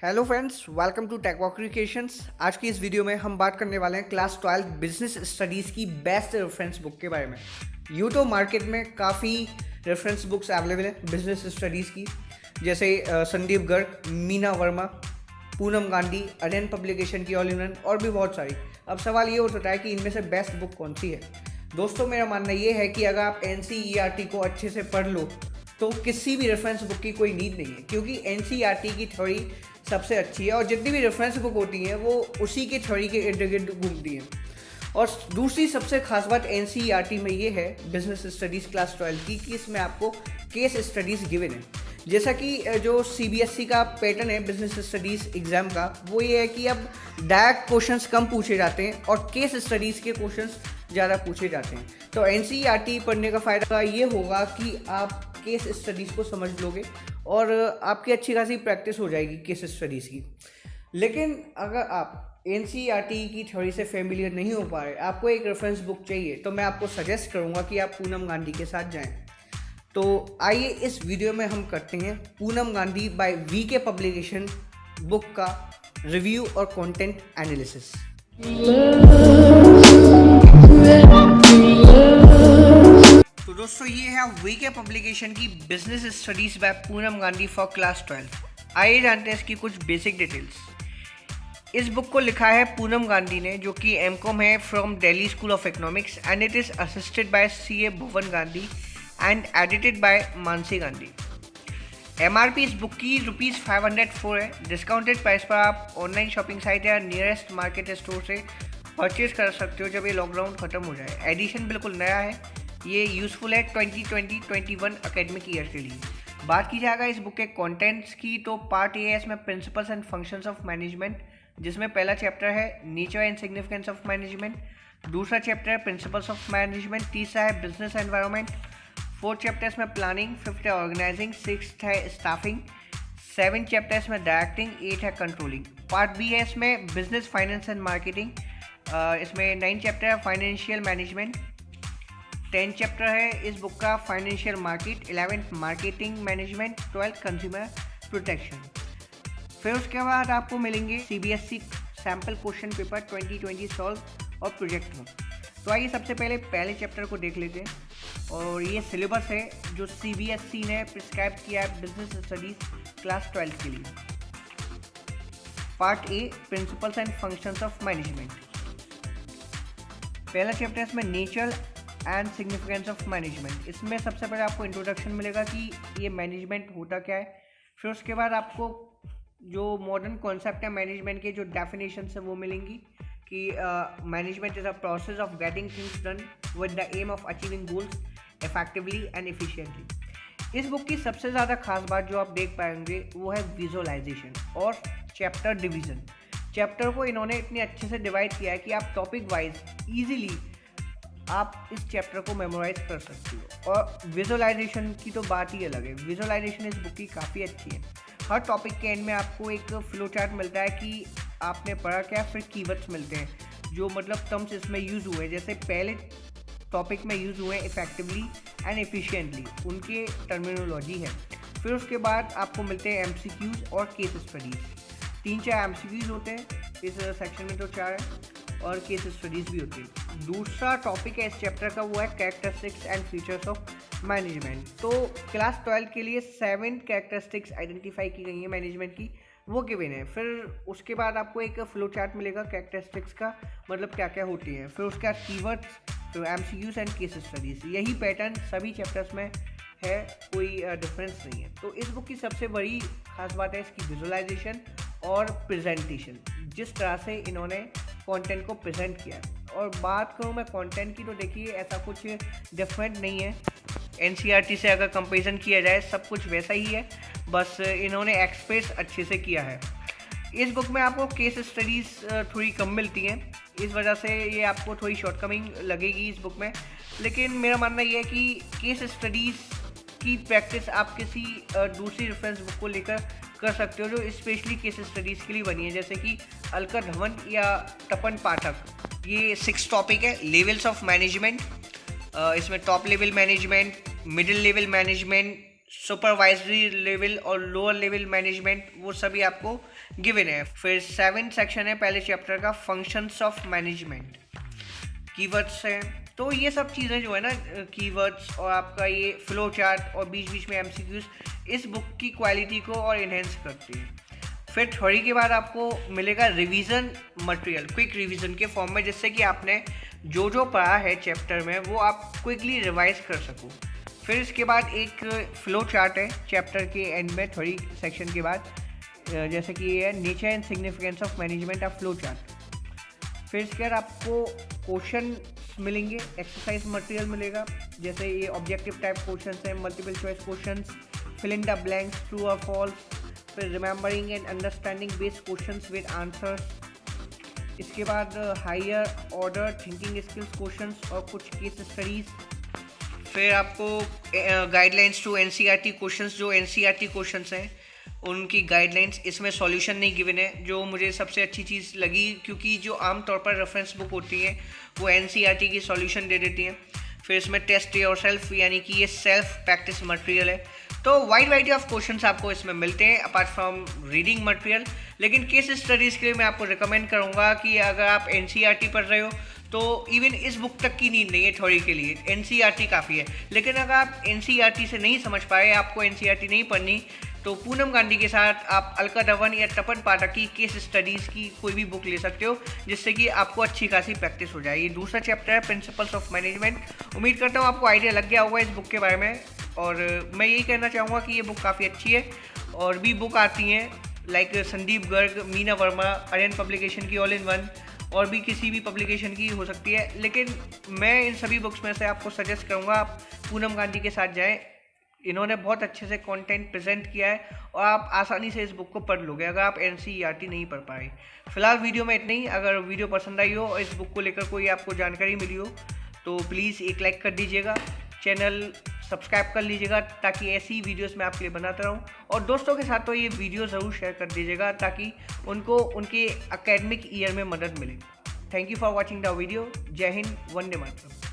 Hello friends, welcome to tech creations. आज की इस वीडियो में हम बात करने वाले हैं क्लास 12 बिजनेस स्टडीज़ की बेस्ट रेफरेंस बुक के बारे में। यूँ तो मार्केट में काफ़ी रेफरेंस बुक्स अवेलेबल हैं बिजनेस स्टडीज़ की, जैसे संदीप गर्ग, मीना वर्मा, पूनम गांधी, अरियन पब्लिकेशन की ऑल इन वन और भी बहुत सारी। अब सवाल ये उठता है कि इनमें से बेस्ट बुक कौन सी है। दोस्तों, मेरा मानना ये है कि अगर आप NCERT को अच्छे से पढ़ लो तो किसी भी रेफरेंस बुक की कोई नीड नहीं है, क्योंकि NCERT की थ्योरी सबसे अच्छी है और जितनी भी रेफरेंस बुक होती हैं वो उसी के थ्योरी के इर्द गिर्द घूमती हैं। और दूसरी सबसे खास बात NCERT में ये है बिजनेस स्टडीज़ क्लास 12 की कि इसमें आपको केस स्टडीज़ गिवन है। जैसा कि जो CBSE का पैटर्न है बिजनेस स्टडीज़ एग्ज़ाम का, वो ये है कि अब डायरेक्ट क्वेश्चंस कम पूछे जाते हैं और केस स्टडीज़ के क्वेश्चंस ज़्यादा पूछे जाते हैं। तो NCERT पढ़ने का फ़ायदा ये होगा कि आप केस स्टडीज़ को समझ लोगे और आपकी अच्छी खासी प्रैक्टिस हो जाएगी केस स्टडीज़ की। लेकिन अगर आप NCERT की थ्योरी से फेमिलियर नहीं हो पा रहे, आपको एक रेफरेंस बुक चाहिए, तो मैं आपको सजेस्ट करूंगा कि आप पूनम गांधी के साथ जाएं। तो आइए इस वीडियो में हम करते हैं Poonam Gandhi by VK publication book का रिव्यू और कंटेंट एनालिसिस। तो दोस्तों, ये है VK पब्लिकेशन की business studies by Poonam Gandhi for class 12। आइए जानते हैं इसकी कुछ बेसिक डिटेल्स। इस बुक को लिखा है पूनम गांधी ने, जो कि MCOM है from Delhi school of economics, and it is assisted by CA Bhuvan Gandhi and edited by Mansi Gandhi. MRP इस बुक की ₹504 है। डिस्काउंटेड प्राइस पर आप ऑनलाइन शॉपिंग साइट या नियरेस्ट मार्केट स्टोर से परचेज कर सकते हो जब ये लॉकडाउन खत्म हो जाए। एडिशन बिल्कुल नया है, ये यूज़फुल है 2020-21 एकेडमिक ईयर के लिए। बात की जाएगा इस बुक के कंटेंट्स की, तो पार्ट ए है इसमें principles and functions of management, जिसमें पहला चैप्टर है nature and significance of management, दूसरा चैप्टर है प्रिंसिपल्स ऑफ मैनेजमेंट, तीसरा है बिजनेस एनवायरनमेंट, फोर्थ चैप्टर इसमें प्लानिंग, फिफ्थ है ऑर्गेनाइजिंग, सिक्स्थ है स्टाफिंग, सेवन चैप्टर इसमें डायरेक्टिंग, एट है कंट्रोलिंग। पार्ट बी है इसमें बिजनेस फाइनेंस एंड मार्केटिंग, इसमें 9 चैप्टर है फाइनेंशियल मैनेजमेंट, 10 चैप्टर है इस बुक का financial market, 11th marketing management, 12th consumer protection. फिर उसके बाद आपको मिलेंगे CBSE sample question paper 2020 solve और प्रोजेक्ट में। तो आइए सबसे पहले चैप्टर को देख लेते हैं। और ये सिलेबस है जो CBSE ने प्रिस्क्राइब किया है बिजनेस स्टडीज क्लास 12 के लिए। Part A principles and functions of management. पहला चैप्टर इसमें nature and significance of management. इसमें सबसे पहले आपको इंट्रोडक्शन मिलेगा कि ये मैनेजमेंट होता क्या है। फिर उसके बाद आपको जो मॉडर्न कॉन्सेप्ट है मैनेजमेंट के, जो डेफिनेशन है वो मिलेंगी कि management is a process of getting things done with the aim of achieving goals effectively and efficiently. इस बुक की सबसे ज़्यादा खास बात जो आप देख पाएंगे वो है विजुअलाइजेशन और चैप्टर डिवीज़न। चैप्टर को इन्होंने इतने अच्छे से डिवाइड किया है कि आप टॉपिक वाइज ईजिली आप इस चैप्टर को मेमोराइज कर सकते हो। और विजुअलाइजेशन की तो बात ही अलग है। विजुअलाइजेशन इस बुक की काफ़ी अच्छी है। हर टॉपिक के एंड में आपको एक फ्लो चार्ट मिलता है कि आपने पढ़ा क्या, फिर कीवर्ड्स मिलते हैं जो मतलब टर्म्स इसमें यूज़ हुए, जैसे पहले टॉपिक में यूज़ हुए इफेक्टिवली एंड एफिशिएंटली, उनके टर्मिनोलॉजी है। फिर उसके बाद आपको मिलते हैं MCQs और केस स्टडीज़। 3-4 MCQs होते हैं इस सेक्शन में, तो 4 है, और केस स्टडीज़ भी होती है। दूसरा टॉपिक है इस चैप्टर का, वो है characteristics and features of management. तो क्लास 12 के लिए 7 कैरेक्टरिस्टिक्स आइडेंटिफाई की गई है मैनेजमेंट की, वो गिवन है। फिर उसके बाद आपको एक फ्लो चार्ट मिलेगा कैरेक्टरिस्टिक्स का, मतलब क्या क्या होती है। फिर उसके बाद कीवर्ड्स, फिर MCQs एंड केस स्टडीज़। यही पैटर्न सभी चैप्टर्स में है, कोई डिफरेंस नहीं है। तो इस बुक की सबसे बड़ी खास बात है इसकी विजुअलाइजेशन और प्रेजेंटेशन, जिस तरह से इन्होंने कंटेंट को प्रेजेंट किया है। और बात करूँ मैं कंटेंट की, तो देखिए ऐसा कुछ डिफरेंट नहीं है। NCERT से अगर कंपैरिजन किया जाए सब कुछ वैसा ही है, बस इन्होंने एक्सप्रेस अच्छे से किया है। इस बुक में आपको केस स्टडीज़ थोड़ी कम मिलती हैं, इस वजह से ये आपको थोड़ी शॉर्टकमिंग लगेगी इस बुक में। लेकिन मेरा मानना ये है कि केस स्टडीज़ की प्रैक्टिस आप किसी दूसरी रेफरेंस बुक को लेकर कर सकते हो जो स्पेशली केस स्टडीज़ के लिए बनी है, जैसे कि अलका धवन या तपन पाठक। ये 6 टॉपिक है। लेवल्स ऑफ मैनेजमेंट, इसमें top level management, middle level management, supervisory level और लोअर लेवल मैनेजमेंट, वो सभी आपको गिवन है। फिर 7 सेक्शन है पहले चैप्टर का, फंक्शंस ऑफ मैनेजमेंट, कीवर्ड्स हैं। तो ये सब चीज़ें जो है ना, कीवर्ड्स और आपका ये फ्लो चार्ट और बीच बीच में एमसीक्यूज, इस बुक की क्वालिटी को और इन्हेंस करती है। फिर थ्योरी के बाद आपको मिलेगा रिवीजन मटेरियल, क्विक रिवीजन के फॉर्म में, जिससे कि आपने जो जो पढ़ा है चैप्टर में वो आप क्विकली रिवाइज कर सको। फिर इसके बाद एक फ्लो चार्ट है चैप्टर के एंड में, थ्योरी सेक्शन के बाद, जैसे कि ये है nature and significance of management of flow chart. फिर इसके बाद आपको क्वेश्चन मिलेंगे, एक्सरसाइज मटेरियल मिलेगा, जैसे ये ऑब्जेक्टिव टाइप क्वेश्चंस हैं, multiple choice questions, fill in the blanks, true और फॉल्स, फिर remembering and understanding based questions with answers. इसके बाद higher order thinking skills questions और कुछ केस स्टडीज। फिर आपको गाइडलाइंस टू एनसीईआरटी क्वेश्चंस, जो एनसीईआरटी क्वेश्चंस हैं उनकी गाइडलाइंस, इसमें सॉल्यूशन नहीं गिवन है, जो मुझे सबसे अच्छी चीज़ लगी, क्योंकि जो आमतौर पर रेफरेंस बुक होती है वो एनसीईआरटी की सॉल्यूशन दे देती हैं। फिर इसमें टेस्ट योरसेल्फ, यानी कि ये सेल्फ प्रैक्टिस मटेरियल है। तो वाइड वैरायटी ऑफ क्वेश्चंस आपको इसमें मिलते हैं अपार्ट फ्रॉम रीडिंग मटेरियल। लेकिन केस स्टडीज़ के लिए मैं आपको रिकमेंड करूँगा कि अगर आप एनसीईआरटी पढ़ रहे हो तो इवन इस बुक तक की नीड नहीं है थ्योरी के लिए, एनसीईआरटी काफ़ी है। लेकिन अगर आप एनसीईआरटी से नहीं समझ पाए, आपको एनसीईआरटी नहीं पढ़नी, तो पूनम गांधी के साथ आप अलका धवन या तपन पाठक की केस स्टडीज़ की कोई भी बुक ले सकते हो, जिससे कि आपको अच्छी खासी प्रैक्टिस हो जाए। ये दूसरा चैप्टर है प्रिंसिपल्स ऑफ मैनेजमेंट। उम्मीद करता हूँ आपको आइडिया लग गया होगा इस बुक के बारे में, और मैं यही कहना चाहूँगा कि ये बुक काफ़ी अच्छी है। और भी बुक आती हैं लाइक संदीप गर्ग, मीना वर्मा, आर्यन पब्लिकेशन की ऑल इन वन, और भी किसी भी पब्लिकेशन की हो सकती है। लेकिन मैं इन सभी बुक्स में से आपको सजेस्ट करूँगा आप पूनम गांधी के साथ जाएँ। इन्होंने बहुत अच्छे से कंटेंट प्रेजेंट किया है और आप आसानी से इस बुक को पढ़ लोगे अगर आप एनसीईआरटी नहीं पढ़ पाए। फिलहाल वीडियो में इतना ही। अगर वीडियो पसंद आई हो और इस बुक को लेकर कोई आपको जानकारी मिली हो तो प्लीज़ एक लाइक कर दीजिएगा, चैनल सब्सक्राइब कर लीजिएगा, ताकि ऐसी वीडियोस मैं आपके लिए बनाता रहूं। और दोस्तों के साथ तो ये वीडियो ज़रूर शेयर कर दीजिएगा ताकि उनको उनके एकेडमिक ईयर में मदद मिले। Thank you for watching the video. जय हिंद, वंदे मातरम।